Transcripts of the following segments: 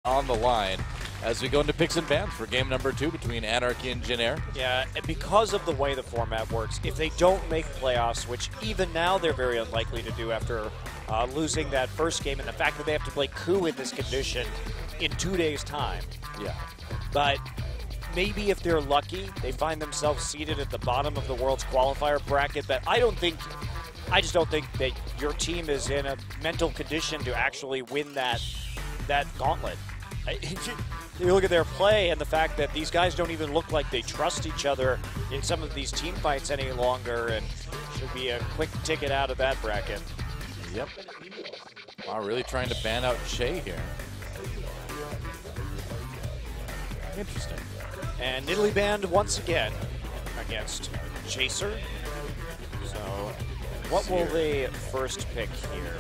on the line as we go into picks and bans for game number 2 between Anarchy and Jin Air. Yeah, and because of the way the format works, if they don't make playoffs, which even now they're very unlikely to do after losing that first game, and the fact that they have to play Coup in this condition in 2 days' time. Yeah. But maybe if they're lucky, they find themselves seated at the bottom of the world's qualifier bracket. But I just don't think that your team is in a mental condition to actually win that gauntlet. You look at their play and the fact that these guys don't even look like they trust each other in some of these team fights any longer, and should be a quick ticket out of that bracket. Yep. Wow, really trying to ban out Che here. Interesting. And Italy banned once again against Chaser. So what will they first pick here?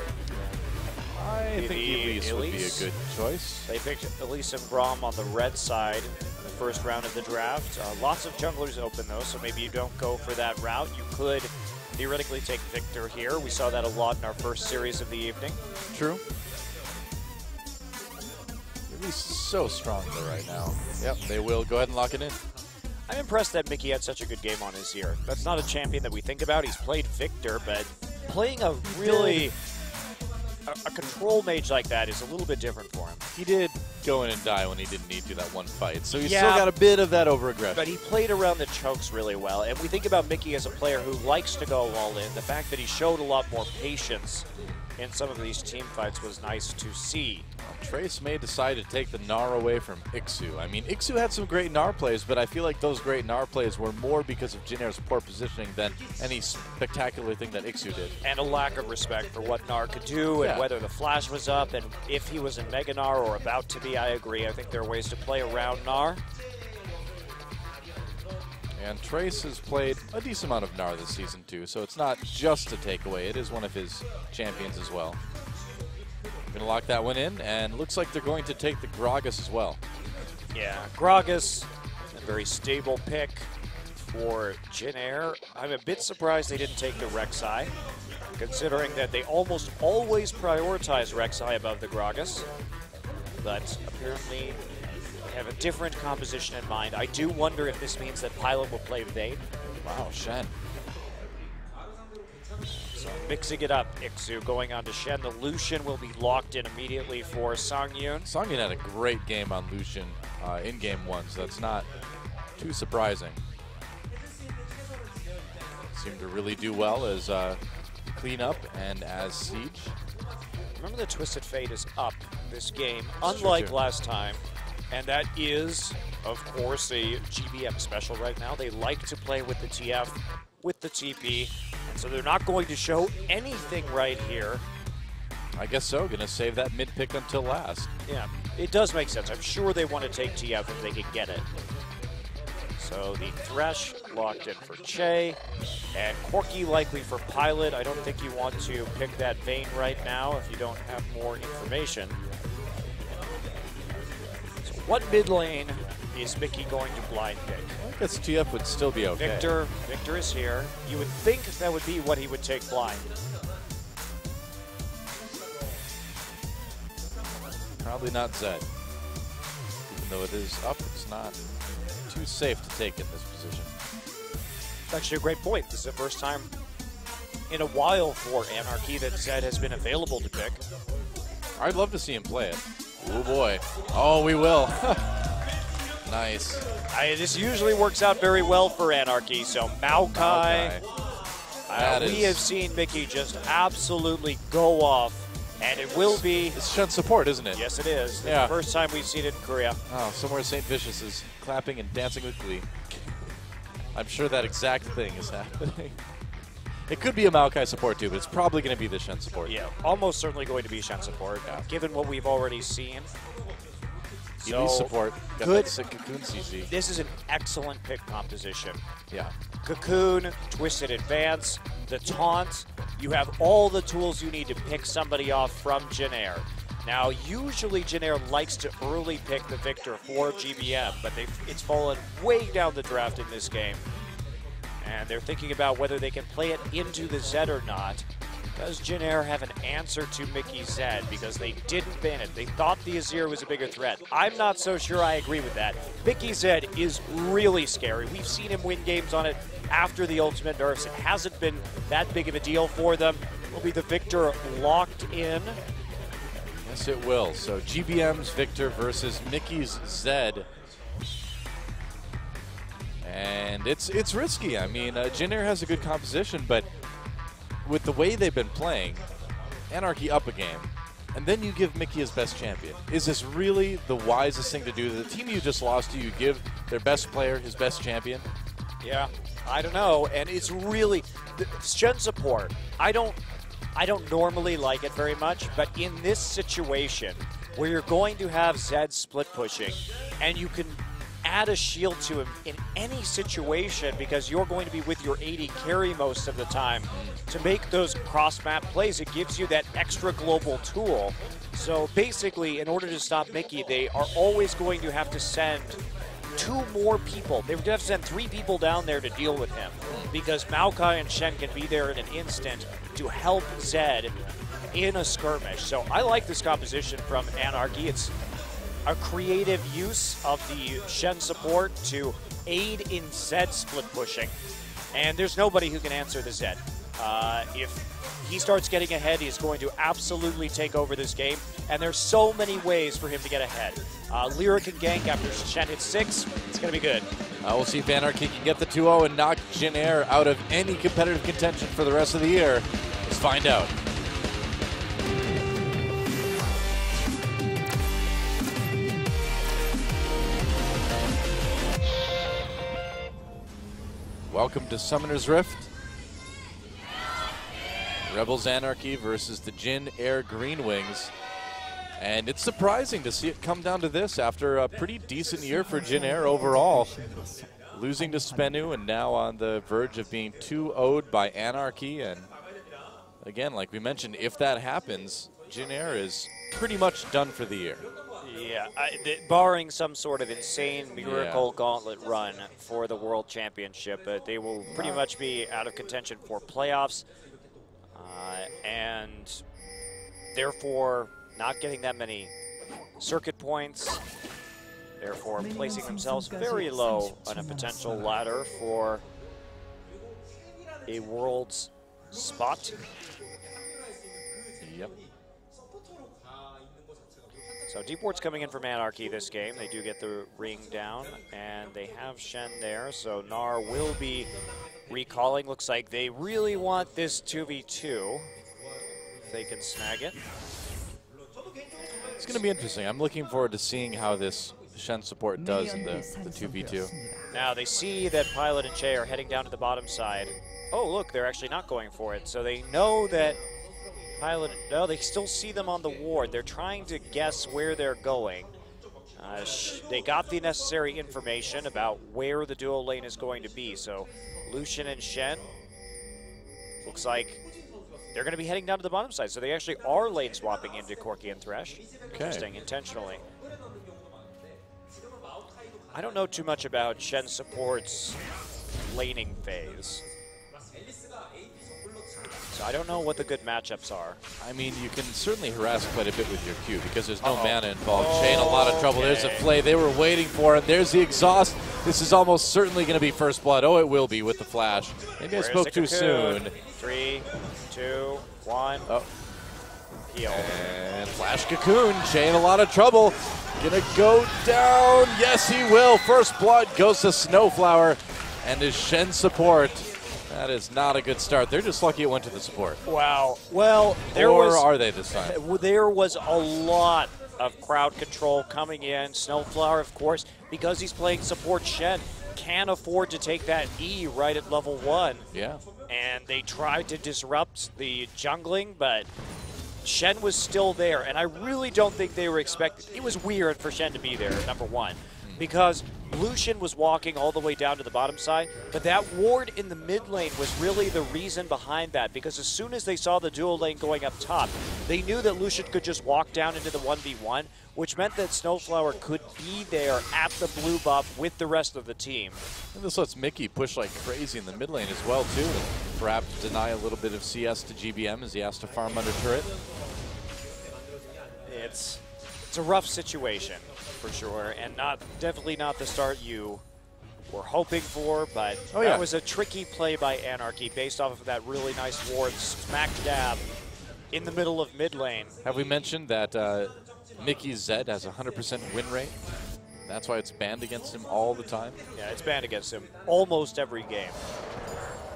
I think Elise would be a good choice. They picked Elise and Braum on the red side in the first round of the draft. Lots of junglers open though, so maybe you don't go for that route. You could theoretically take Victor here. We saw that a lot in our first series of the evening. True. Elise is so strong though right now. Yep, they will go ahead and lock it in. I'm impressed that Mickey had such a good game on his year. That's not a champion that we think about. He's played Victor, but playing a really a control mage like that is a little bit different for him. He did go in and die when he didn't need to that one fight, so he's still got a bit of that over-aggression. But he played around the chokes really well, and we think about Mickey as a player who likes to go all in. The fact that he showed a lot more patience in some of these team fights was nice to see. Trace may decide to take the Gnar away from Ixu. I mean, Ixu had some great Gnar plays, but I feel like those great Gnar plays were more because of Jin Air's poor positioning than any spectacular thing that Ixu did. And a lack of respect for what Gnar could do and whether the flash was up and if he was in Mega Gnar or about to be. I agree. I think there are ways to play around Gnar. And Trace has played a decent amount of Gnar this season too, so it's not just a takeaway. It is one of his champions as well. Gonna lock that one in, and looks like they're going to take the Gragas as well. Yeah, Gragas, a very stable pick for Jin Air. I'm a bit surprised they didn't take the Rek'Sai, considering that they almost always prioritize Rek'Sai above the Gragas. But apparently they have a different composition in mind. I do wonder if this means that Pilot will play Vayne. Wow, Shen. So mixing it up, Ixu going on to Shen. The Lucian will be locked in immediately for Songyun. Songyun had a great game on Lucian in game 1, so that's not too surprising. Seemed to really do well as cleanup and as Siege. Remember the Twisted Fate is up this game, unlike last time. And that is, of course, a GBM special right now. They like to play with the TF, with the TP, and so they're not going to show anything right here. I guess so. Gonna save that mid pick until last. Yeah, it does make sense. I'm sure they want to take TF if they can get it. So the Thresh locked in for Che, and Corki likely for Pilot. I don't think you want to pick that Vayne right now if you don't have more information. What mid lane is Mickey going to blind pick? I guess TF would still be okay. Victor is here. You would think that would be what he would take blind. Probably not Zed. Even though it is up, it's not too safe to take in this position. It's actually a great point. This is the first time in a while for Anarchy that Zed has been available to pick. I'd love to see him play it. Oh boy. Oh, we will. Nice. This usually works out very well for Anarchy. So Maokai. We have seen Mickey just absolutely go off. And it will be... It's Shen support, isn't it? Yes, it is. It's the first time we've seen it in Korea. Oh, somewhere St. Vicious is clapping and dancing with glee. I'm sure that exact thing is happening. It could be a Maokai support too, but it's probably going to be the Shen support. Yeah, almost certainly going to be Shen support, given what we've already seen. So, support. Got good. That Cocoon CC. This is an excellent pick composition. Yeah. Cocoon, Twisted Advance, the Taunt. You have all the tools you need to pick somebody off from Jin Air. Now, usually Jin Air likes to early pick the Victor for GBM, but it's fallen way down the draft in this game. And they're thinking about whether they can play it into the Zed or not. Does Jin Air have an answer to Mickey Zed? Because they didn't ban it. They thought the Azir was a bigger threat. I'm not so sure I agree with that. Mickey Zed is really scary. We've seen him win games on it after the ultimate nerfs. It hasn't been that big of a deal for them. Will be the victor locked in. Yes, it will. So GBM's Victor versus Mickey's Zed. And it's risky. I mean, Jin Air has a good composition, but with the way they've been playing, Anarchy up a game, and then you give Mickey his best champion. Is this really the wisest thing to do? The team you just lost to, you give their best player his best champion? Yeah, I don't know. And it's really the Shen support. I don't normally like it very much, but in this situation where you're going to have Zed split pushing, and you can add a shield to him in any situation because you're going to be with your AD carry most of the time to make those cross-map plays. It gives you that extra global tool. So basically, in order to stop Mickey, they are always going to have to send 2 more people. They would have to send 3 people down there to deal with him because Maokai and Shen can be there in an instant to help Zed in a skirmish. So I like this composition from Anarchy. It's a creative use of the Shen support to aid in Zed split pushing. And there's nobody who can answer the Zed. If he starts getting ahead, he's going to absolutely take over this game. And there's so many ways for him to get ahead. Lyra can gank after Shen hits 6. It's going to be good. We'll see if Anarchy can get the 2-0 and knock Jin Air out of any competitive contention for the rest of the year. Let's find out. Welcome to Summoner's Rift. Rebels Anarchy versus the Jin Air Green Wings. And it's surprising to see it come down to this after a pretty decent year for Jin Air overall. Losing to Spenu and now on the verge of being 2-0'd by Anarchy. And again, like we mentioned, if that happens, Jin Air is pretty much done for the year. Yeah, barring some sort of insane miracle gauntlet run for the World Championship, they will pretty much be out of contention for playoffs, and therefore not getting that many circuit points, therefore placing themselves very low on a potential ladder for a World's spot. Yep. So Deep Ward's coming in from Anarchy this game. They do get the ring down, and they have Shen there, so Gnar will be recalling. Looks like they really want this 2v2. If they can snag it. It's going to be interesting. I'm looking forward to seeing how this Shen support does in the 2v2. Now they see that Pilot and Che are heading down to the bottom side. Oh, look, they're actually not going for it. So they know that Pilot, no, they still see them on the ward. They're trying to guess where they're going. They got the necessary information about where the duo lane is going to be. So Lucian and Shen, looks like they're going to be heading down to the bottom side. So they actually are lane swapping into Corki and Thresh. Okay. Interesting, intentionally. I don't know too much about Shen support's laning phase. So I don't know what the good matchups are. I mean, you can certainly harass quite a bit with your Q because there's no mana involved. Che in a lot of trouble. Okay. There's a play. They were waiting for it. There's the exhaust. This is almost certainly going to be first blood. Oh, it will be with the flash. Maybe I spoke too soon. 3, 2, 1. Oh. Heal. And flash cocoon. Che in a lot of trouble. Gonna go down. Yes, he will. First blood goes to Snowflower and his Shen support. That is not a good start. They're just lucky it went to the support. Wow. Well, are they this time? There was a lot of crowd control coming in. Snowflower, of course, because he's playing support Shen, can't afford to take that E right at level 1. Yeah. And they tried to disrupt the jungling, but Shen was still there. And I really don't think they were expecting. It was weird for Shen to be there, number 1, because Lucian was walking all the way down to the bottom side, but that ward in the mid lane was really the reason behind that, because as soon as they saw the dual lane going up top, They knew that Lucian could just walk down into the 1v1, which meant that Snowflower could be there at the blue buff with the rest of the team. And this lets Mickey push like crazy in the mid lane as well, too. And perhaps deny a little bit of CS to GBM as he has to farm under turret. It's a rough situation, for sure, and definitely not the start you were hoping for, but that was a tricky play by Anarchy based off of that really nice ward smack dab in the middle of mid lane. Have we mentioned that Mickey's Zed has a 100% win rate? That's why it's banned against him all the time? Yeah, it's banned against him almost every game.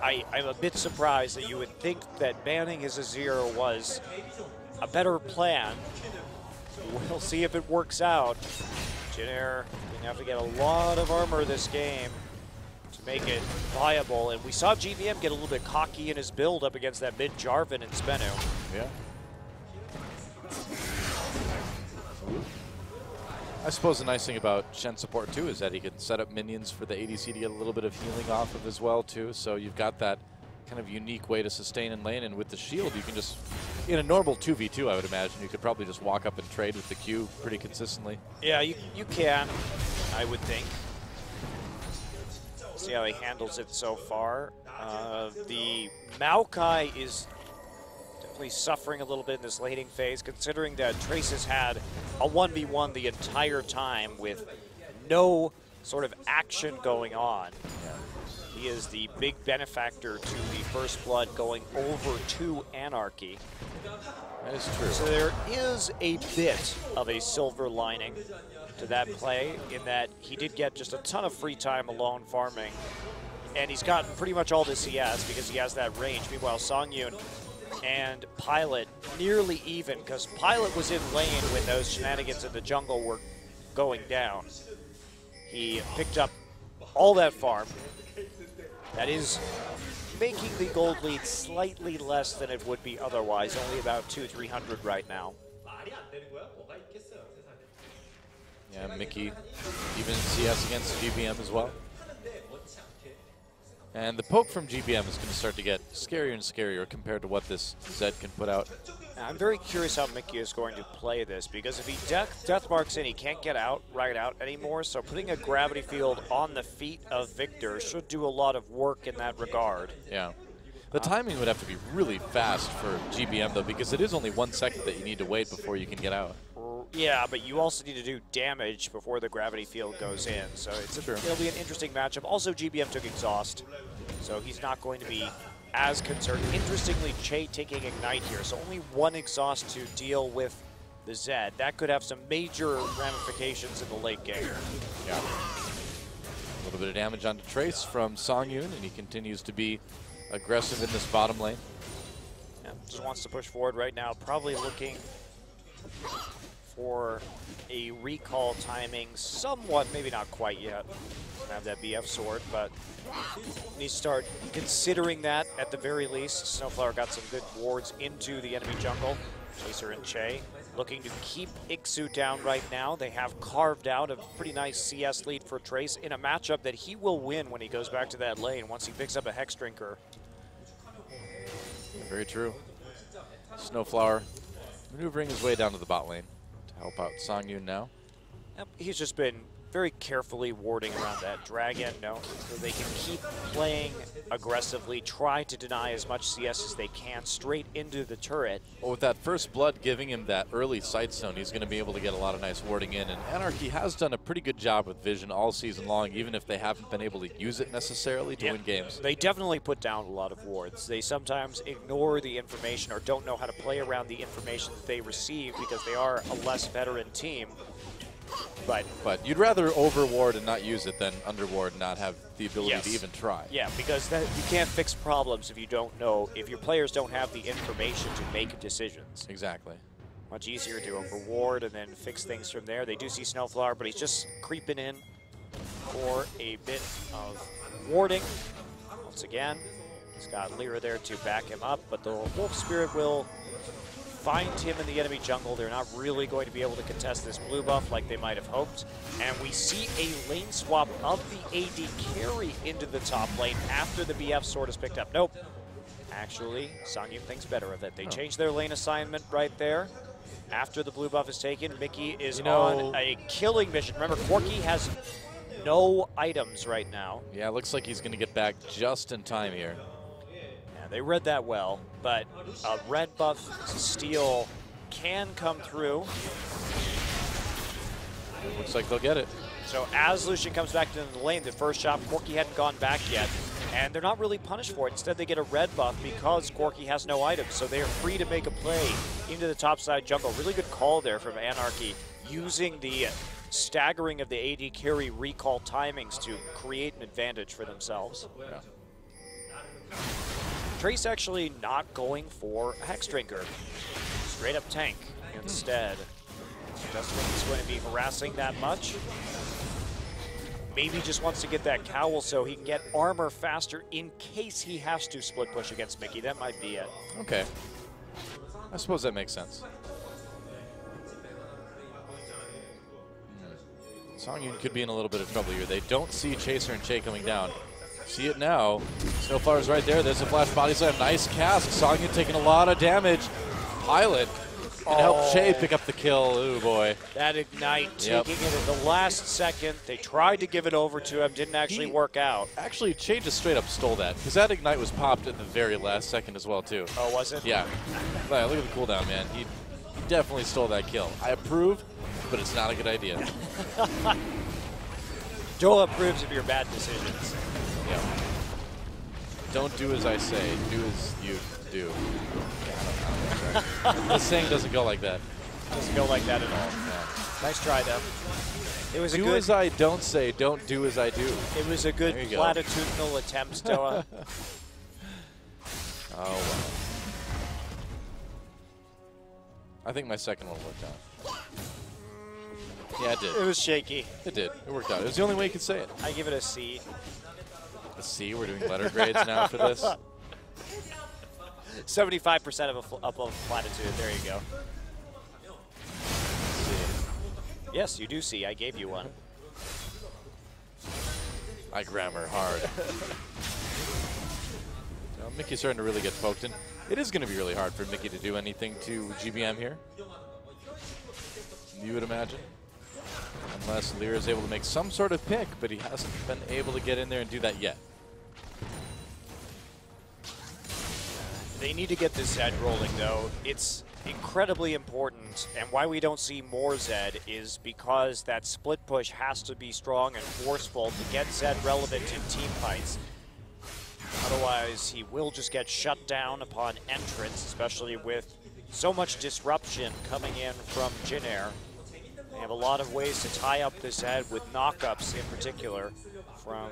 I'm a bit surprised that you would think that banning his Azir was a better plan. We'll see if it works out. Jin-Air going to have to get a lot of armor this game to make it viable. And we saw GBM get a little bit cocky in his build up against that mid Jarvan and Spenu. Yeah. I suppose the nice thing about Shen support too is that he can set up minions for the ADC to get a little bit of healing off of as well too. So you've got that kind of unique way to sustain in lane, and with the shield you can just, in a normal 2v2 I would imagine, you could probably just walk up and trade with the Q pretty consistently. Yeah, you can, I would think. See how he handles it so far. The Maokai is definitely suffering a little bit in this laning phase, considering that Trace has had a 1v1 the entire time with no sort of action going on. Yeah. He is the big benefactor to the First Blood going over to Anarchy. That is true. So there is a bit of a silver lining to that play in that he did get just a ton of free time alone farming. And he's gotten pretty much all the CS because he has that range. Meanwhile, Songyun and Pilot nearly even, because Pilot was in lane when those shenanigans in the jungle were going down. He picked up all that farm. That is making the gold lead slightly less than it would be otherwise, only about 200-300 right now. Yeah, Mickey even in CS against GBM as well. And the poke from GBM is going to start to get scarier and scarier compared to what this Zed can put out. I'm very curious how Mickey is going to play this, because if he death marks in, he can't get out anymore, so putting a gravity field on the feet of Victor should do a lot of work in that regard. Yeah. The timing would have to be really fast for GBM, though, because it is only 1 second that you need to wait before you can get out. Yeah, but you also need to do damage before the gravity field goes in, so it'll be an interesting matchup. Also, GBM took Exhaust, so he's not going to be as concerned. Interestingly, Che taking Ignite here, so only 1 Exhaust to deal with the Zed. That could have some major ramifications in the late game. Yeah. A little bit of damage onto Trace from Songyun, and he continues to be aggressive in this bottom lane. Yeah, just wants to push forward right now, probably looking for a recall timing somewhat, maybe not quite yet. Doesn't have that BF sword, but needs to start considering that at the very least. Snowflower got some good wards into the enemy jungle. Chaser and Che looking to keep Ixu down right now. They have carved out a pretty nice CS lead for Trace in a matchup that he will win when he goes back to that lane once he picks up a Hex Drinker. Very true. Snowflower maneuvering his way down to the bot lane to help out Songyun now. Yep, he's just been very carefully warding around that dragon, so they can keep playing aggressively, try to deny as much CS as they can straight into the turret. Well, with that First Blood giving him that early sight zone, he's going to be able to get a lot of nice warding in. And Anarchy has done a pretty good job with Vision all season long, even if they haven't been able to use it necessarily to win games. They definitely put down a lot of wards. They sometimes ignore the information or don't know how to play around the information that they receive because they are a less veteran team. But you'd rather overward and not use it than underward and not have the ability to even try. Yeah, because you can't fix problems if you don't know, if your players don't have the information to make decisions. Exactly. Much easier to overward and then fix things from there. They do see Snowflower, but he's just creeping in for a bit of warding. Once again, he's got Lyra there to back him up, but the Wolf Spirit will find him in the enemy jungle. They're not really going to be able to contest this blue buff like they might have hoped. And we see a lane swap of the AD carry into the top lane after the BF sword is picked up. Nope. Actually, Songyun thinks better of it. They changed their lane assignment right there. After the blue buff is taken, Mickey is on a killing mission. Remember, Corki has no items right now. Yeah, it looks like he's going to get back just in time here. Yeah, they read that well, but a red buff steal can come through. Looks like they'll get it. So as Lucian comes back into the lane, the first shot, Corki hadn't gone back yet. And they're not really punished for it. Instead, they get a red buff because Corki has no items. So they are free to make a play into the topside jungle. Really good call there from Anarchy, using the staggering of the AD carry recall timings to create an advantage for themselves. Yeah. Trace actually not going for a Hex Drinker. Straight up tank instead. Doesn't think he's going to be harassing that much. Maybe just wants to get that cowl so he can get armor faster in case he has to split push against Mickey. That might be it. Okay. I suppose that makes sense. Songyun could be in a little bit of trouble here. They don't see Chaser and Che coming down. See it now. Snowflower's right there. There's a flash body slam. Nice cast. Songyun taking a lot of damage. Pilot can help Che pick up the kill. Ooh, boy. That Ignite taking it at the last second. They tried to give it over to him. Didn't actually work out. Actually, Che just straight up stole that because that Ignite was popped at the very last second as well, too. Oh, was it? Yeah. Look at the cooldown, man. He definitely stole that kill. I approve, but it's not a good idea. Joel approves of your bad decisions. Yeah. Don't do as I say. Do as you do. This saying doesn't go like that. Doesn't go like that at all. Yeah. Nice try, though. It was do a good. As I don't say. Don't do as I do. It was a good platitudinal attempt, Stoa. Oh well. I think my second one worked out. Yeah, it did. It was shaky. It did. It worked out. It was the only way you could say it. I give it a C. A C? We're doing letter grades now for this? 75% of a platitude. There you go. Yes, you do see. I gave you one. I grammar hard. Mickey's starting to really get poked in. It is going to be really hard for Mickey to do anything to GBM here. You would imagine. Unless Lear is able to make some sort of pick, but he hasn't been able to get in there and do that yet. They need to get this Zed rolling, though. It's incredibly important, and why we don't see more Zed is because that split push has to be strong and forceful to get Zed relevant in team fights. Otherwise, he will just get shut down upon entrance, especially with so much disruption coming in from Jin Air. They have a lot of ways to tie up this Zed with knockups in particular from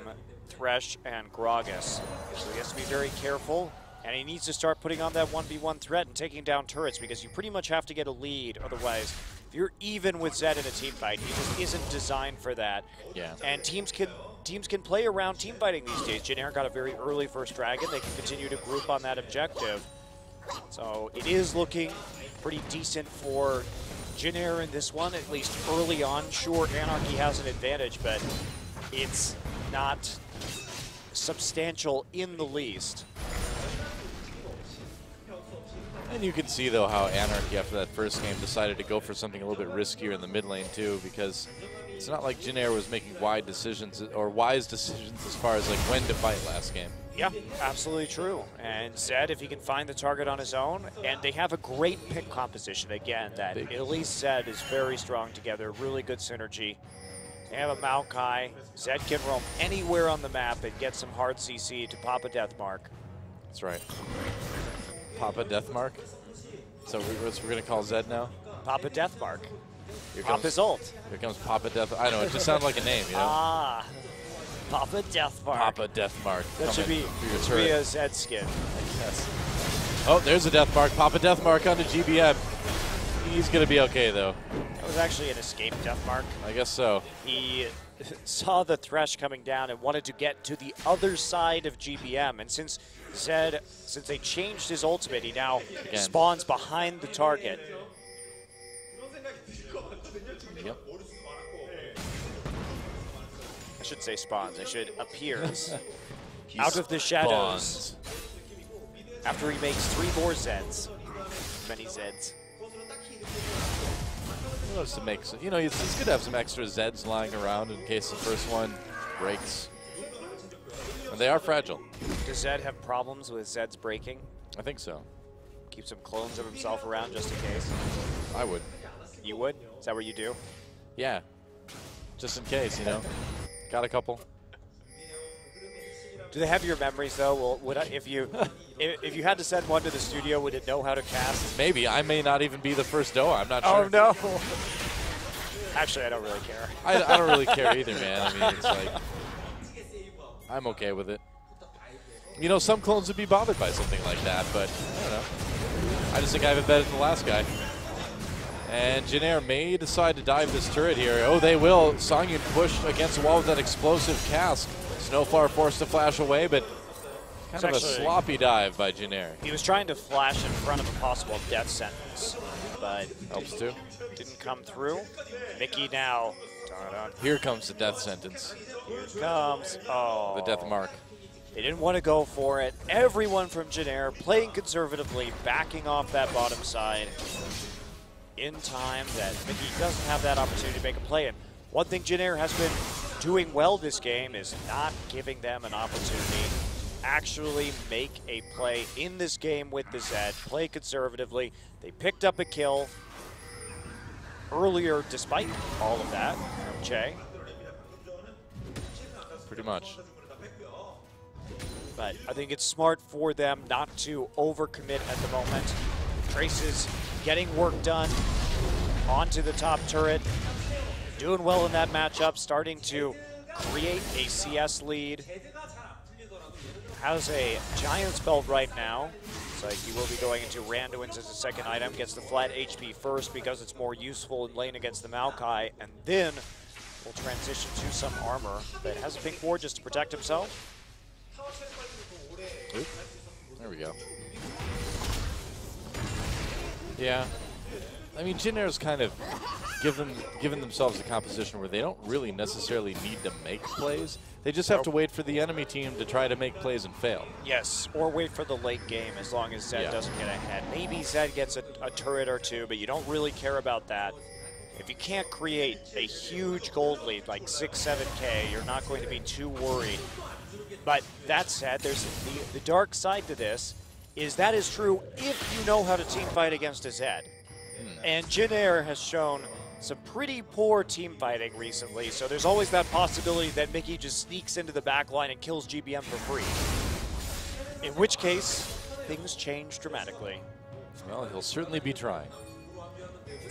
Thresh and Gragas. So he has to be very careful. And he needs to start putting on that 1v1 threat and taking down turrets because you pretty much have to get a lead. Otherwise, if you're even with Zed in a team fight, he just isn't designed for that. Yeah. And teams can play around team fighting these days. Jin Air got a very early first dragon. They can continue to group on that objective. So it is looking pretty decent for Jin Air in this one, at least early on. Sure, Anarchy has an advantage, but it's not substantial in the least. And you can see, though, how Anarchy, after that first game, decided to go for something a little bit riskier in the mid lane, too, because it's not like Jin Air was making wise decisions as far as like when to fight last game. Yeah, absolutely true. And Zed, if he can find the target on his own, and they have a great pick composition, again, that at least Zed is very strong together, really good synergy. They have a Maokai. Zed can roam anywhere on the map and get some hard CC to pop a death mark. That's right. Papa Deathmark? So we're going to call Zed now? Papa Deathmark. Here Pop his ult. Here comes Papa Death. I know, it just sounds like a name, you know? Ah, Papa Deathmark. Papa Deathmark. That should be a Zed skin. Yes. Oh, there's a Deathmark. Papa Deathmark onto GBM. He's going to be okay, though. That was actually an escape Deathmark. I guess so. He saw the Thresh coming down and wanted to get to the other side of GBM. And since they changed his ultimate, he now spawns behind the target. Yep. I should say spawns. I should appears out of the shadows. after he makes 3 more Zeds. Many Zeds. Well, just to make, you know, it's good to have some extra Zeds lying around in case the first one breaks. And they are fragile. Does Zed have problems with Zeds breaking? I think so. Keep some clones of himself around just in case. I would. You would? Is that what you do? Yeah. Just in case, you know. Got a couple. Do they have your memories though? Well, would if you had to send one to the studio, would it know how to cast? Maybe. I may not even be the first Doa. I'm not sure. Oh no. Actually, I don't really care. I don't really care either, man. I mean, it's like, I'm okay with it. You know, some clones would be bothered by something like that, but I don't know. I just think I have it better than the last guy. And Jin Air may decide to dive this turret here. Oh, they will. Songyun pushed against the wall with that explosive cast. Snowflower forced to flash away, but kind of a sloppy dive by Jin Air. He was trying to flash in front of a possible death sentence, but helps too. Didn't come through. Mickey now. Here comes the death sentence. Here comes. Oh. The death mark. They didn't want to go for it. Everyone from Jin Air playing conservatively, backing off that bottom side in time that Mickey doesn't have that opportunity to make a play. And one thing Jin Air has been doing well this game is not giving them an opportunity to actually make a play in this game with the Zed, play conservatively. They picked up a kill earlier despite all of that from Che. Pretty much. But I think it's smart for them not to overcommit at the moment. Trace is getting work done onto the top turret. Doing well in that matchup, starting to create a CS lead. Has a Giant's Belt right now. So he will be going into Randuin's as a second item. Gets the flat HP first because it's more useful in lane against the Maokai. And then will transition to some armor, but has a pink ward just to protect himself. Oop. There we go. Yeah. I mean, Jin Air's kind of given themselves a composition where they don't really necessarily need to make plays. They just have to wait for the enemy team to try to make plays and fail. Yes, or wait for the late game as long as Zed doesn't get ahead. Maybe Zed gets a turret or two, but you don't really care about that. If you can't create a huge gold lead, like 6, 7K, you're not going to be too worried. But that said, there's the dark side to this, is that is true if you know how to team fight against a Zed. And Jin Air has shown some pretty poor team fighting recently, so there's always that possibility that Mickey just sneaks into the back line and kills GBM for free. In which case, things change dramatically. Well, he'll certainly be trying.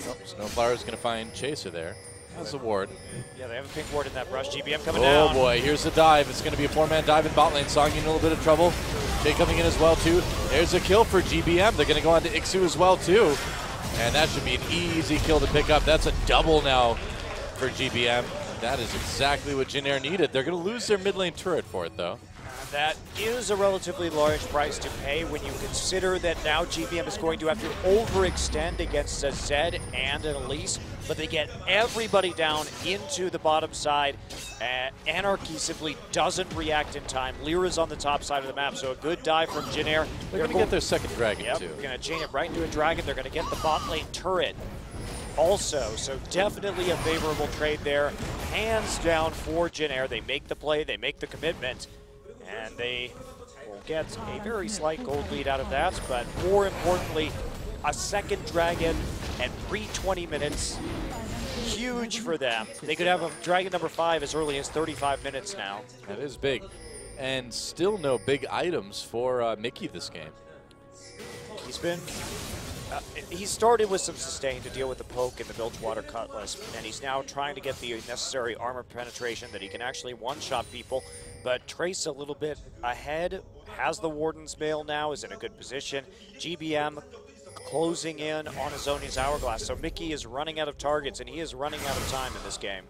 Oh, Snowflower's going to find Chaser there. That's a ward. Yeah, they have a pink ward in that brush. GBM coming down. Oh boy, here's the dive. It's going to be a 4-man dive in bot lane. Songyun in a little bit of trouble. Jay coming in as well too. There's a kill for GBM. They're going to go on to Ixu as well too. And that should be an easy kill to pick up. That's a double now for GBM. That is exactly what Jin Air needed. They're going to lose their mid lane turret for it though. That is a relatively large price to pay when you consider that now GBM is going to have to overextend against a Zed and an Elise, but they get everybody down into the bottom side. Anarchy simply doesn't react in time. Lyra's on the top side of the map, so a good dive from Jin Air. They're going to get their second dragon too. They're going to chain it right into a dragon. They're going to get the bot lane turret also, so definitely a favorable trade there. Hands down for Jin Air. They make the play, they make the commitment. And they will get a very slight gold lead out of that, but more importantly, a second dragon and pre-20 minutes. Huge for them. They could have a dragon number 5 as early as 35 minutes now. That is big. And still no big items for Mickey this game. He's been... he started with some sustain to deal with the poke and the Bilgewater Cutlass, and he's now trying to get the necessary armor penetration that he can actually one-shot people. But Trace a little bit ahead, has the Warden's Mail now, is in a good position. GBM closing in on his own his hourglass. So Mickey is running out of targets, and he is running out of time in this game.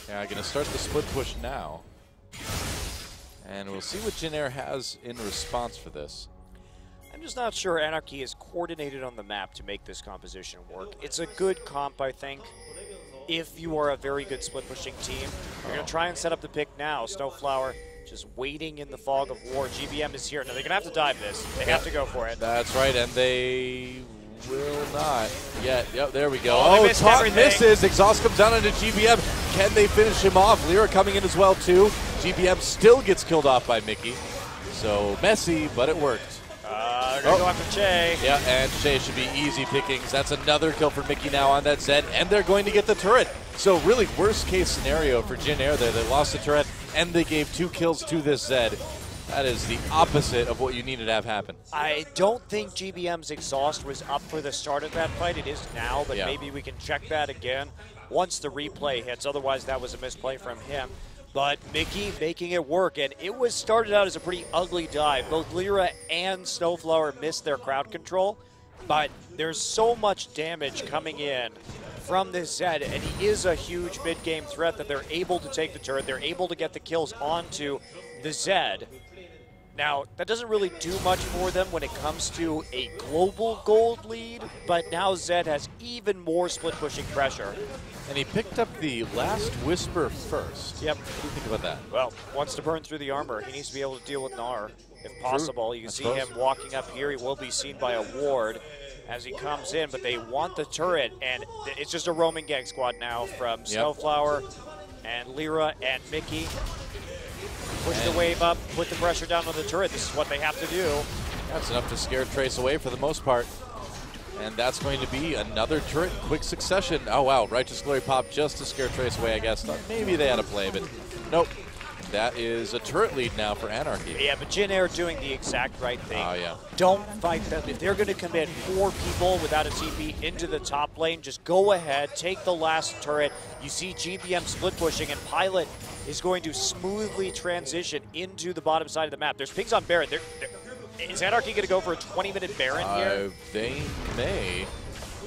Yeah, going to start the split push now. And we'll see what Jin Air has in response for this. I'm just not sure Anarchy is coordinated on the map to make this composition work. It's a good comp, I think. If you are a very good split pushing team, you're going to try and set up the pick now. Snowflower just waiting in the fog of war. GBM is here. Now, they're going to have to dive this. They have to go for it. That's right, and they will not yet. Yep, there we go. Oh, Taunt misses. Exhaust comes down into GBM. Can they finish him off? Lyra coming in as well, too. GBM still gets killed off by Mickey. So messy, but it worked. They're going to go after Che. Yeah, and Che should be easy pickings. That's another kill for Mickey now on that Zed, and they're going to get the turret. So really, worst case scenario for Jin Air there. They lost the turret, and they gave 2 kills to this Zed. That is the opposite of what you needed to have happen. I don't think GBM's exhaust was up for the start of that fight. It is now, but maybe we can check that again once the replay hits. Otherwise, that was a misplay from him. But Mickey making it work, and it was started out as a pretty ugly dive. Both Lyra and Snowflower missed their crowd control, but there's so much damage coming in from this Zed, and he is a huge mid-game threat that they're able to take the turret. They're able to get the kills onto the Zed. Now, that doesn't really do much for them when it comes to a global gold lead, but now Zed has even more split-pushing pressure. And he picked up the last Whisper first. Yep. What do you think about that? Well, wants to burn through the armor. He needs to be able to deal with Gnar, if possible. You can see him walking up here. He will be seen by a ward as he comes in, but they want the turret, and it's just a roaming gang squad now from Snowflower and Lyra and Mickey. Push the wave up, put the pressure down on the turret. This is what they have to do. That's enough to scare Trace away for the most part. And that's going to be another turret in quick succession. Oh, wow. Righteous Glory pop just to scare Trace away, I guess. Thought maybe they had a play, but nope. That is a turret lead now for Anarchy. Yeah, but Jin Air doing the exact right thing. Oh, yeah. Don't fight them. If they're going to commit 4 people without a TP into the top lane, just go ahead, take the last turret. You see GBM split pushing, and Pilot is going to smoothly transition into the bottom side of the map. There's pings on Baron. Is Anarchy going to go for a 20-minute Baron here? They may.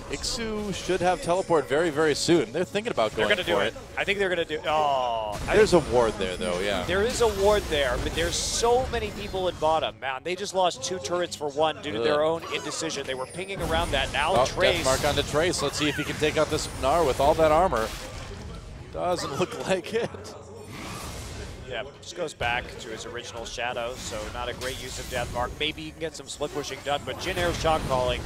Ixu should have teleport very, very soon. They're thinking about going for it. I think they're going to do it. There's a ward there, though, yeah. There is a ward there, but there's so many people at bottom. Man, they just lost 2 turrets for 1 due to their own indecision. They were pinging around that. Now Trace. Death mark onto Trace. Let's see if he can take out this Gnar with all that armor. Doesn't look like it. Yeah, just goes back to his original shadow, so not a great use of Death Mark. Maybe you can get some split pushing done, but Jin Air's shot calling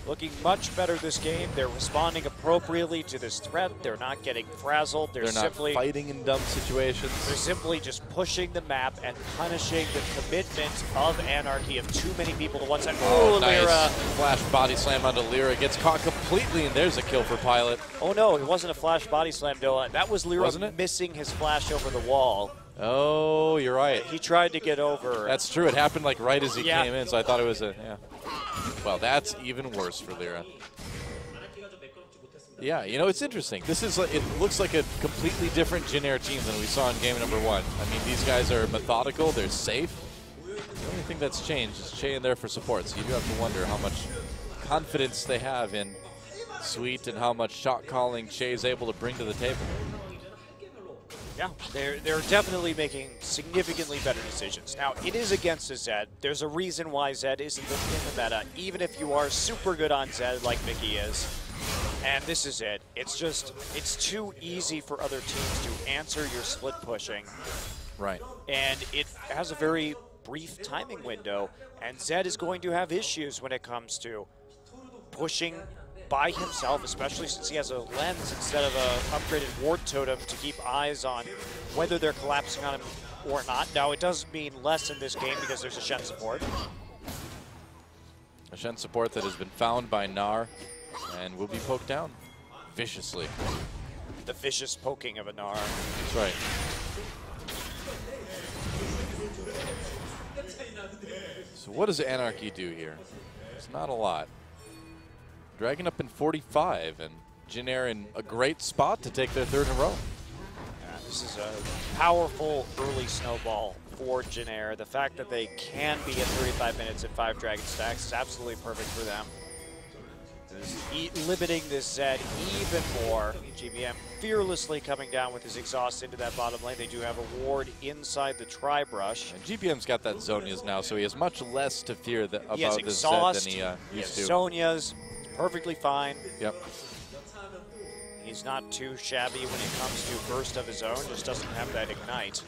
looking much better this game. They're responding appropriately to this threat. They're not getting frazzled. They're simply not fighting in dumb situations. They're simply just pushing the map and punishing the commitment of Anarchy of too many people to one side. Oh, nice. Lyra. Flash body slam onto Lyra. Gets caught completely, and there's a kill for Pilot. Oh, no, it wasn't a flash body slam, Noah. That was Lyra missing his flash over the wall. Oh, you're right. He tried to get over. That's true. It happened like right as he came in, so I thought it was a, Well, that's even worse for Lyra. Yeah, you know, it's interesting. This is, it looks like a completely different Jin Air team than we saw in game number 1. I mean, these guys are methodical. They're safe. The only thing that's changed is Che in there for support, so you do have to wonder how much confidence they have in Sweet and how much shot calling Che is able to bring to the table. Yeah, they're definitely making significantly better decisions. Now, it is against a Zed. There's a reason why Zed isn't in the meta, even if you are super good on Zed like Mickey is. And this is it. It's just, it's too easy for other teams to answer your split pushing. Right. And it has a very brief timing window, and Zed is going to have issues when it comes to pushing by himself, especially since he has a lens instead of an upgraded ward totem to keep eyes on whether they're collapsing on him or not. Now, it does mean less in this game because there's a Shen support. A Shen support that has been found by Gnar and will be poked down viciously. The vicious poking of a Gnar. That's right. So what does Anarchy do here? It's not a lot. Dragon up in 45, and Jin Air in a great spot to take their 3rd in a row. Yeah, this is a powerful early snowball for Jin Air. The fact that they can be at 35 minutes at 5 Dragon stacks is absolutely perfect for them. Limiting this Zed even more. GBM fearlessly coming down with his exhaust into that bottom lane. They do have a ward inside the Tri-Brush. And GBM's got that Zhonya's now, so he has much less to fear about this Zed than he used to. Zhonya's perfectly fine. Yep. He's not too shabby when it comes to burst of his own, just doesn't have that ignite.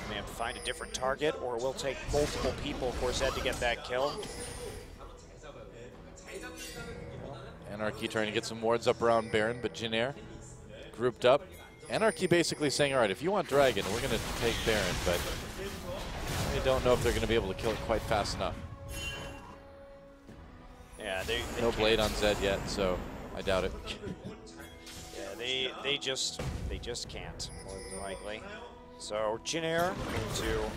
They have to find a different target, or it will take multiple people for Zed to get that kill. Anarchy trying to get some wards up around Baron, but Jin grouped up. Anarchy basically saying, all right, if you want Dragon, we're going to take Baron, but I don't know if they're going to be able to kill it quite fast enough. Yeah, they no blade on Zed yet, so I doubt it. Yeah, they just can't, more than likely. So Jin to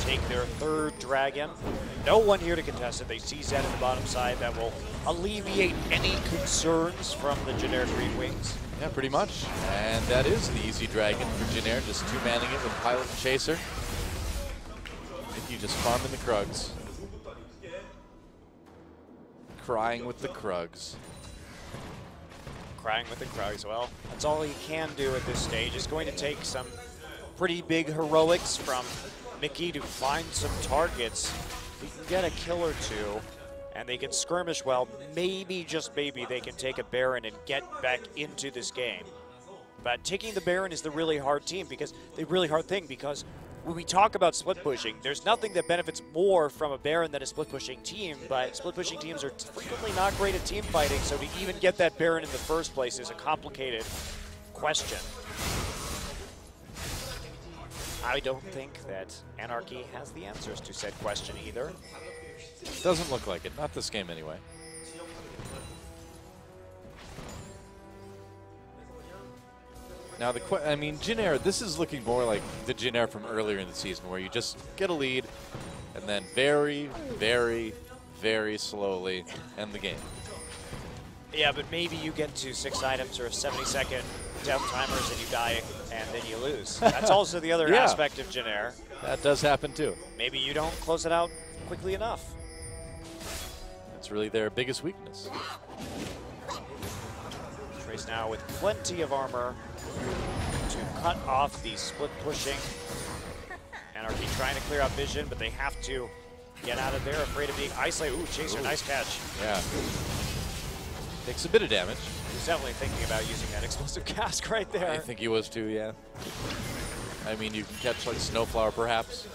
take their third dragon. No one here to contest it. They see Zed at the bottom side. That will alleviate any concerns from the Jin Green Wings. Yeah, pretty much. And that is the easy dragon for Jin just two-manning it with Pilot and Chaser. Mickey just farming the Krugs. Crying with the Krugs. Crying with the Krugs. Well, that's all he can do at this stage. It's going to take some pretty big heroics from Mickey to find some targets. If he can get a kill or two, and they can skirmish well, maybe, just maybe, they can take a Baron and get back into this game. But taking the Baron is the really hard thing because when we talk about split pushing, there's nothing that benefits more from a Baron than a split pushing team, but split pushing teams are frequently not great at team fighting, so to even get that Baron in the first place is a complicated question. I don't think that Anarchy has the answers to said question either. Doesn't look like it. Not this game anyway. Now, Jin this is looking more like the Jin from earlier in the season where you just get a lead and then very, very, very slowly end the game. Yeah, but maybe you get to 6 items or 70-second death timers and you die and then you lose. That's also the other aspect of Jin. That does happen too. Maybe you don't close it out quickly enough. That's really their biggest weakness. Trace now with plenty of armor to cut off the split pushing. Anarchy trying to clear out vision, but they have to get out of there, afraid of being isolated. Ooh, Chaser, nice catch. Yeah. Takes a bit of damage. He's definitely thinking about using that explosive cask right there. I think he was too, yeah. I mean, you can catch like Snowflower perhaps.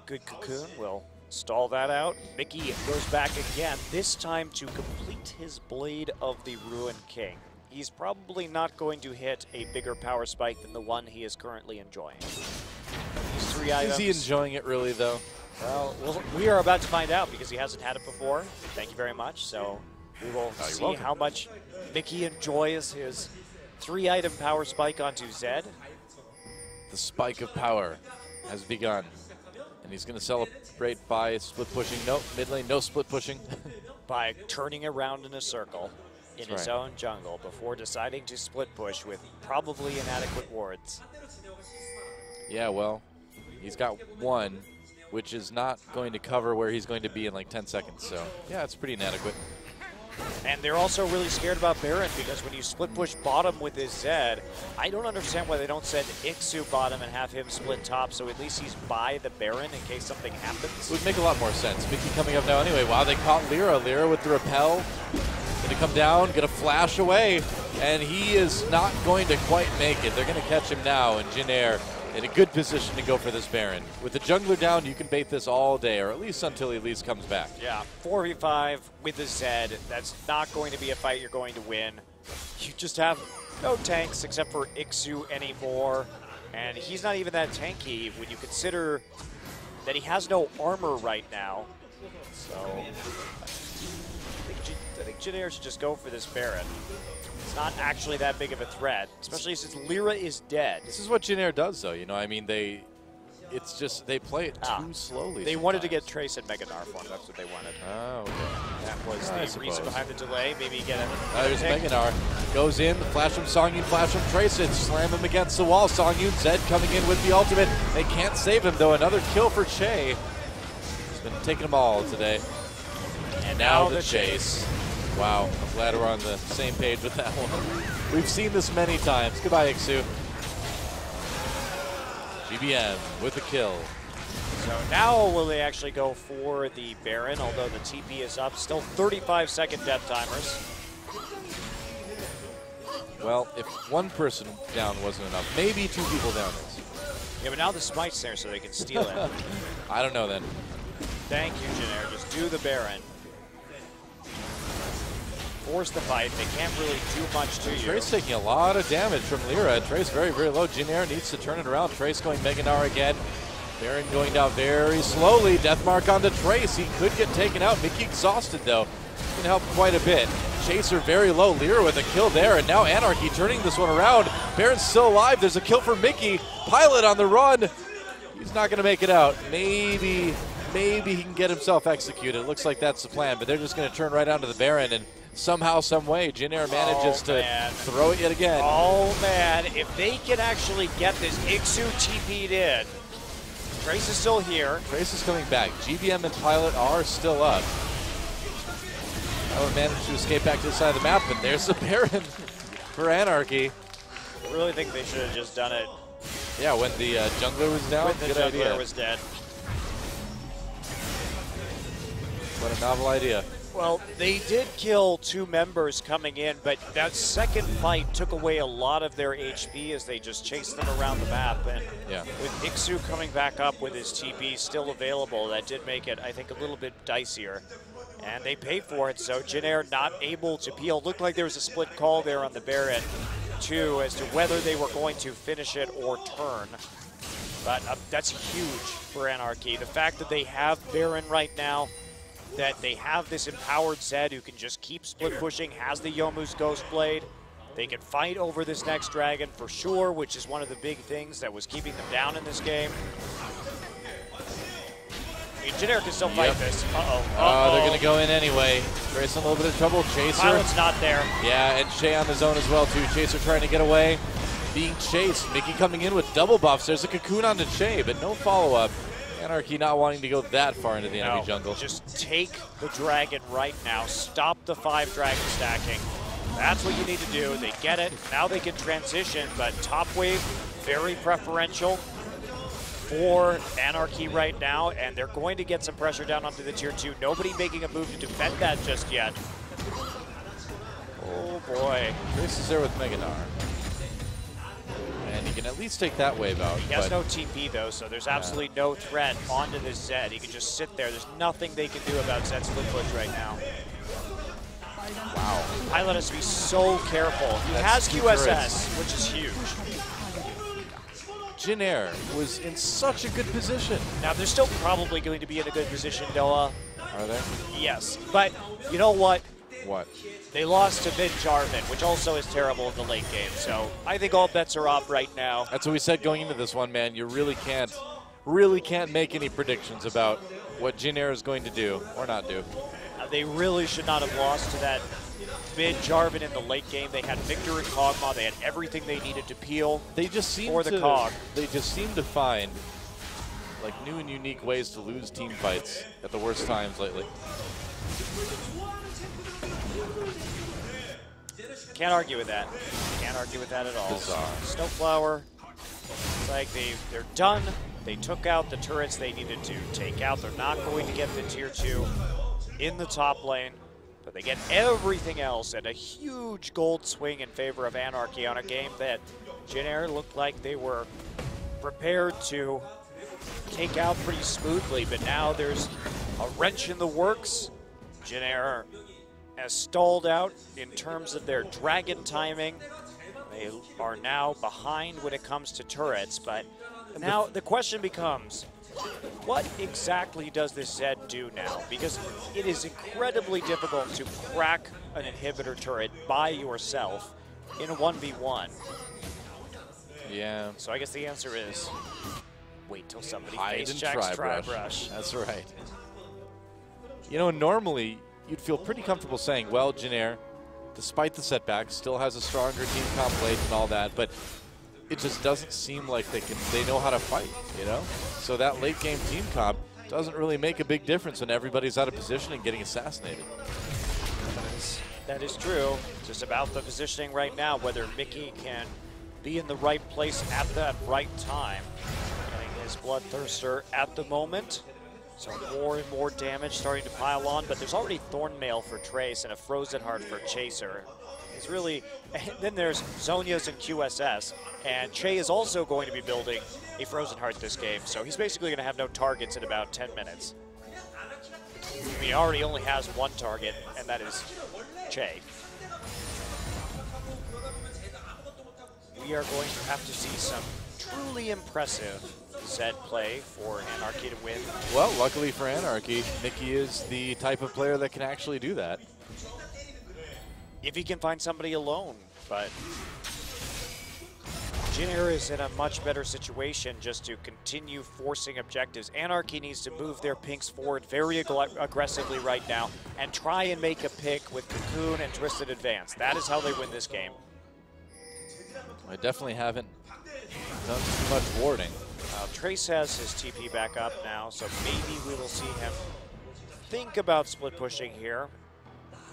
Good Cocoon will stall that out. Mickey goes back again, this time to complete his Blade of the Ruined King. He's probably not going to hit a bigger power spike than the one he is currently enjoying. These 3 items. Is he enjoying it really, though? Well, we are about to find out because he hasn't had it before. Thank you very much. So we will see how much Mickey enjoys his 3-item power spike onto Zed. The spike of power has begun. And he's going to celebrate by split pushing. Nope, mid lane, no split pushing. By turning around in a circle in his own jungle before deciding to split push with probably inadequate wards. Yeah, well, he's got 1, which is not going to cover where he's going to be in like 10 seconds. So, yeah, it's pretty inadequate. And they're also really scared about Baron because when you split push bottom with his Zed, I don't understand why they don't send Ixu bottom and have him split top, so at least he's by the Baron in case something happens. It would make a lot more sense. Mickey coming up now anyway. Wow, they caught Lyra. Lyra with the repel. Going to come down, going to flash away, and he is not going to quite make it. They're going to catch him now, and Jin in a good position to go for this Baron. With the jungler down, you can bait this all day, or at least until he comes back. Yeah, 4v5 with the Zed. That's not going to be a fight you're going to win. You just have no tanks except for Ixu anymore, and he's not even that tanky when you consider that he has no armor right now. So I think Jin should just go for this Baron. It's not actually that big of a threat, especially since Lyra is dead. This is what Jin does, though. You know, I mean, they play it too slowly. They wanted to get Trace and Mega Narf on. That's what they wanted. Oh, okay. That was the reason behind the delay. Maybe get a there's Mega Narf. Goes in, flash from Songyun, flash from Trace it, slam him against the wall. Songyun, Zed coming in with the ultimate. They can't save him, though. Another kill for Che. He's been taking them all today. And now the chase. Wow, I'm glad we're on the same page with that one. We've seen this many times. Goodbye, Ixu. GBM with the kill. So now will they actually go for the Baron, although the TP is up. Still 35-second death timers. Well, if one person down wasn't enough, maybe 2 people down is. Yeah, but now the smite's there so they can steal it. I don't know then. Thank you, Janair. Just do the Baron. Force the fight. They can't really do much to you. Trace taking a lot of damage from Lyra. Trace very, very low. Janair needs to turn it around. Trace going Mega Gnar again. Baron going down very slowly. Deathmark onto Trace. He could get taken out. Mickey exhausted though. Can help quite a bit. Chaser very low. Lyra with a kill there, and now Anarchy turning this one around. Baron's still alive. There's a kill for Mickey. Pilot on the run. He's not going to make it out. Maybe he can get himself executed. It looks like that's the plan, but they're just going to turn right onto the Baron, and somehow, some way, Janair manages to throw it yet again. Oh man, if they can actually get this Ixu TP'd in. Trace is still here. Trace is coming back. GBM and Pilot are still up. Pilot managed to escape back to the side of the map, and there's the Baron for Anarchy. I really think they should have just done it. Yeah, when the jungler was down, When the jungler was dead. What a novel idea. Well, they did kill 2 members coming in, but that second fight took away a lot of their HP as they just chased them around the map. And with Ixu coming back up with his TP still available, that did make it, I think, a little bit dicier. And they paid for it, so Janair not able to peel. Looked like there was a split call there on the Baron, too, as to whether they were going to finish it or turn. But that's huge for Anarchy. The fact that they have Baron right now, that they have this empowered Zed who can just keep split pushing, has the Youmuu's Ghost Blade. They can fight over this next dragon for sure, which is one of the big things that was keeping them down in this game. I mean, Janair can still fight this. They're going to go in anyway. Trace in a little bit of trouble. Chaser. Pilot's not there. Yeah, and Shay on the zone as well, too. Chaser trying to get away. Being chased. Mickey coming in with double buffs. There's a cocoon onto Shay, but no follow-up. Anarchy not wanting to go that far into the enemy jungle. Just take the dragon right now. Stop the 5 dragon stacking. That's what you need to do. They get it. Now they can transition, but top wave, very preferential for Anarchy right now, and they're going to get some pressure down onto the tier 2. Nobody making a move to defend that just yet. Oh boy. Trace is there with Mega Gnar. And he can at least take that wave out. He has no TP though, so there's absolutely no threat onto this Zed. He can just sit there. There's nothing they can do about Zed's split push right now. Wow. Pilot has to be so careful. He has QSS, which is huge. Janair was in such a good position. Now, they're still probably going to be in a good position, Noah. Are they? Yes, but you know what? What? They lost to Mid Jarvan, which also is terrible in the late game. So I think all bets are off right now. That's what we said going into this one, man. You really can't make any predictions about what Janair is going to do or not do. They really should not have lost to that Mid Jarvan in the late game. They had Victor and Kog'Maw. They had everything they needed to peel. They just seem They just seem to find like new and unique ways to lose team fights at the worst times lately. Can't argue with that. Can't argue with that at all. Bizarre. Snowflower, it's like they're done. They took out the turrets they needed to take out. They're not going to get the tier 2 in the top lane, but they get everything else, and a huge gold swing in favor of Anarchy on a game that Janair looked like they were prepared to take out pretty smoothly, but now there's a wrench in the works. Janair has stalled out in terms of their dragon timing. They are now behind when it comes to turrets, but now the question becomes, what exactly does this Zed do now? Because it is incredibly difficult to crack an inhibitor turret by yourself in a 1v1. Yeah. So I guess the answer is wait till somebody hide face and checks Tribrush. That's right. You know, normally you'd feel pretty comfortable saying, well, Janair, despite the setbacks, still has a stronger team comp late and all that, but it just doesn't seem like they know how to fight, you know? So that late game team comp doesn't really make a big difference when everybody's out of position and getting assassinated. That is true. It's just about the positioning right now, whether Mickey can be in the right place at that right time. Getting his Bloodthirster at the moment. So more and more damage starting to pile on, but there's already Thornmail for Trace and a Frozen Heart for Chaser. It's really, and then there's Zonia's and QSS, and Che is also going to be building a Frozen Heart this game, so he's basically going to have no targets in about 10 minutes. He already only has one target, and that is Che. We are going to have to see some truly impressive Zed play for Anarchy to win. Well, luckily for Anarchy, Mickey is the type of player that can actually do that. If he can find somebody alone, but Jin is in a much better situation just to continue forcing objectives. Anarchy needs to move their pinks forward very aggressively right now and try and make a pick with Cocoon and Twisted Advance. That is how they win this game. I definitely haven't done too much warding. Trace has his TP back up now, so maybe we will see him think about split pushing here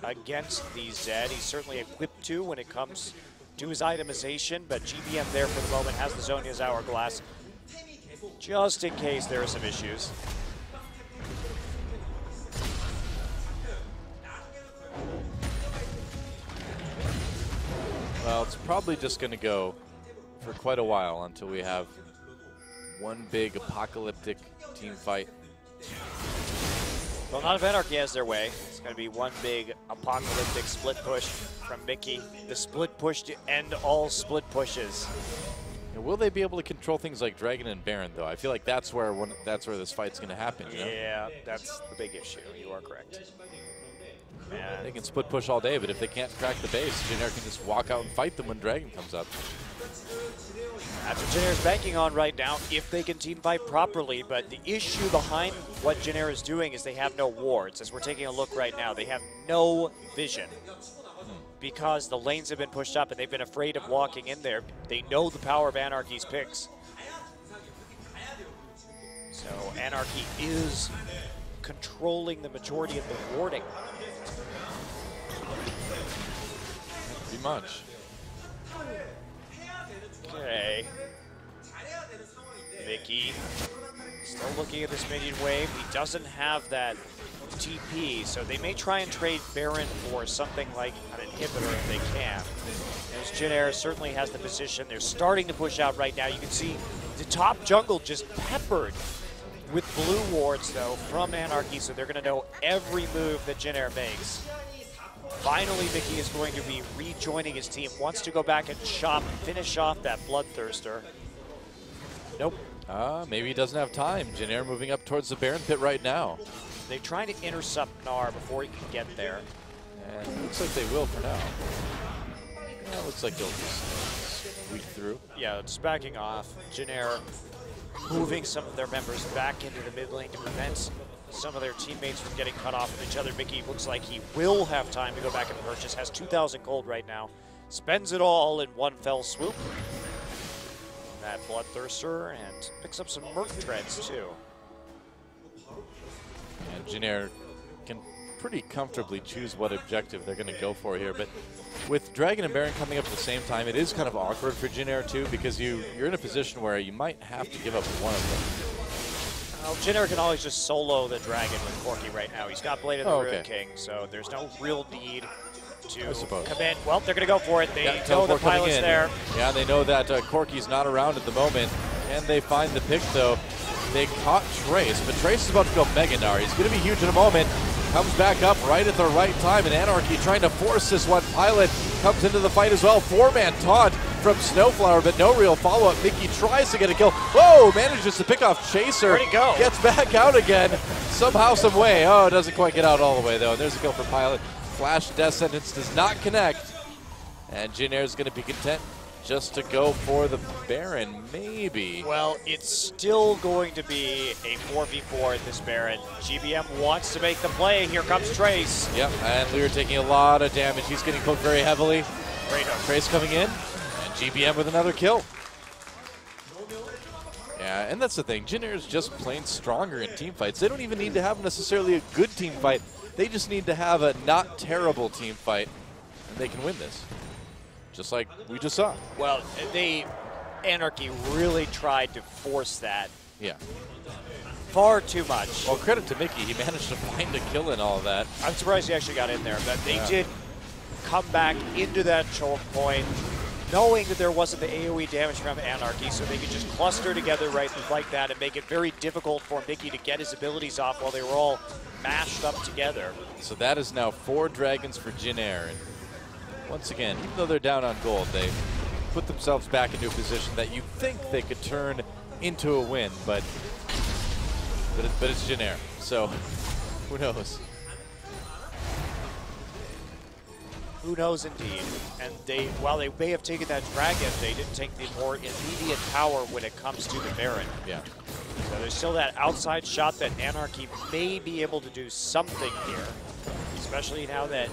against the Zed. He's certainly equipped to when it comes to his itemization, but GBM there for the moment has the Zonia's Hourglass just in case there are some issues. Well, it's probably just going to go for quite a while until we have one big apocalyptic team fight. Well, not if Anarchy has their way. It's going to be one big apocalyptic split push from Mickey. The split push to end all split pushes. And will they be able to control things like Dragon and Baron, though? I feel like that's where this fight's going to happen. You know? Yeah, that's the big issue. You are correct. They can split push all day, but if they can't crack the base, Jin can just walk out and fight them when Dragon comes up. That's what Jin is banking on right now, if they can team fight properly. But the issue behind what Jin is doing is they have no wards. As we're taking a look right now, they have no vision because the lanes have been pushed up and they've been afraid of walking in there. They know the power of Anarchy's picks. So Anarchy is controlling the majority of the warding. Pretty much. Okay. Mickey still looking at this minion wave. He doesn't have that TP, so they may try and trade Baron for something like an inhibitor if they can. As Jin certainly has the position. They're starting to push out right now. You can see the top jungle just peppered with blue wards, though, from Anarchy, so they're going to know every move that Jin makes. Finally, Mickey is going to be rejoining his team. Wants to go back and finish off that Bloodthirster. Nope. Maybe he doesn't have time. Jin moving up towards the Baron pit right now. They're trying to intercept Gnar before he can get there. And it looks like they will for now. Yeah, it looks like they'll just squeak through. Yeah, it's backing off. Jin moving some of their members back into the mid lane to prevent some of their teammates from getting cut off of each other. Mickey looks like he will have time to go back and purchase. Has 2,000 gold right now. Spends it all in one fell swoop. That Bloodthirster, and picks up some Merc Treads too. And Jin can pretty comfortably choose what objective they're going to go for here. But with Dragon and Baron coming up at the same time, it is kind of awkward for Jin too, because you're in a position where you might have to give up one of them. Well, Jin can always just solo the Dragon with Corki right now. He's got Blade of the Ruin King, so there's no real need to commit. Well, they're going to go for it. They know the pilot's there. Yeah, they know that Corki's not around at the moment, and they find the pick, though. They caught Trace, but Trace is about to go Mega Gnar. He's going to be huge in a moment. Comes back up right at the right time, and Anarchy trying to force this one. Pilot comes into the fight as well. 4-man taunt from Snowflower, but no real follow-up. Mickey tries to get a kill. Whoa, manages to pick off Chaser. Where'd he go? Gets back out again, somehow, some way. Oh, doesn't quite get out all the way, though. And there's a kill for Pilot. Flash Death Sentence does not connect. And Jin is going to be content just to go for the Baron, maybe. Well, it's still going to be a 4v4 at this Baron. GBM wants to make the play. Here comes Trace. Yep, and Lear taking a lot of damage. He's getting poked very heavily. Trace coming in, and GBM with another kill. Yeah, and that's the thing. Jin is just plain stronger in team fights. They don't even need to have necessarily a good team fight. They just need to have a not terrible team fight, and they can win this. Just like we just saw. Well, Anarchy really tried to force that. Yeah. Far too much. Well, credit to Mickey. He managed to find a kill in all of that. I'm surprised he actually got in there, but they did come back into that choke point, knowing that there wasn't the AoE damage from Anarchy, so they could just cluster together right like that and make it very difficult for Mickey to get his abilities off while they were all mashed up together. So that is now 4 dragons for Jin Air. And once again, even though they're down on gold, they put themselves back into a position that you think they could turn into a win, but it's Jin Air, so who knows? Who knows indeed. And while they may have taken that dragon, they didn't take the more immediate power when it comes to the Baron. Yeah. So there's still that outside shot that Anarchy may be able to do something here, especially now that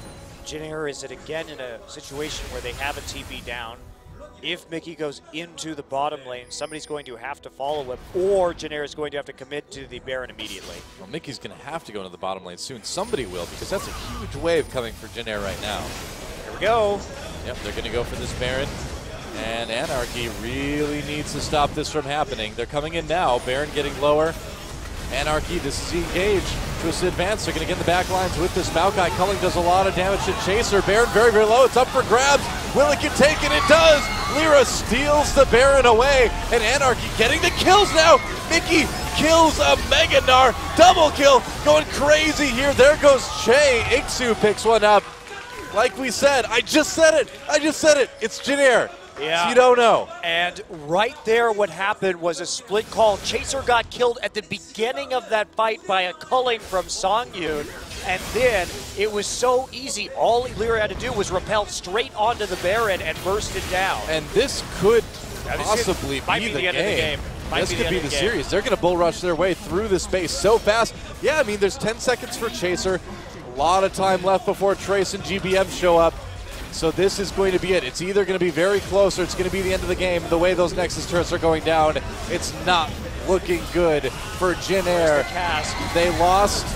Jin Air is again in a situation where they have a TP down. If Mickey goes into the bottom lane, somebody's going to have to follow him, or Jin Air is going to have to commit to the Baron immediately. Well, Mickey's going to have to go into the bottom lane soon. Somebody will, because that's a huge wave coming for Jin Air right now. Here we go. Yep, they're going to go for this Baron. And Anarchy really needs to stop this from happening. They're coming in now. Baron getting lower. Anarchy, this is the engage. Twisted advance. They're going to get in the back lines with this Maokai. Culling does a lot of damage to Chaser. Baron very, very low. It's up for grabs. Will it get taken? It does. Lyra steals the Baron away. And Anarchy getting the kills now. Mickey kills a Mega Gnar. Double kill. Going crazy here. There goes Che. Ixu picks one up. Like we said, I just said it. It's Jin Air. Yeah. So you don't know. And right there what happened was a split call. Chaser got killed at the beginning of that fight by a culling from Songyun. And then it was so easy. All Lyra had to do was rappel straight onto the Baron and burst it down. And this could possibly be the end of the game. This could be the series. They're going to bull rush their way through the space so fast. Yeah, I mean, there's 10 seconds for Chaser. A lot of time left before Trace and GBM show up. So this is going to be it. It's either going to be very close or it's going to be the end of the game. The way those Nexus turrets are going down, it's not looking good for Jin Air. They lost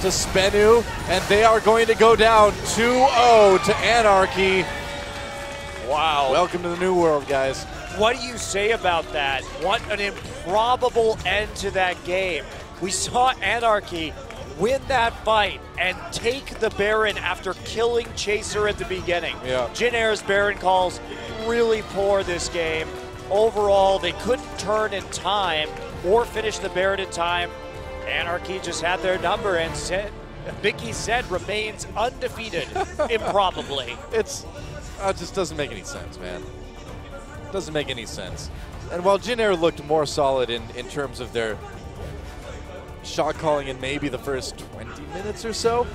to Spenu, and they are going to go down 2-0 to Anarchy. Wow. Welcome to the new world, guys. What do you say about that? What an improbable end to that game. We saw Anarchy win that fight and take the Baron after killing Chaser at the beginning. Yeah. Jin Air's Baron calls really poor this game. Overall, they couldn't turn in time or finish the Baron in time. Anarchy just had their number and Mickey said remains undefeated, improbably. It just doesn't make any sense, man. Doesn't make any sense. And while Jin Air looked more solid in terms of their shot calling in maybe the first 20 minutes or so,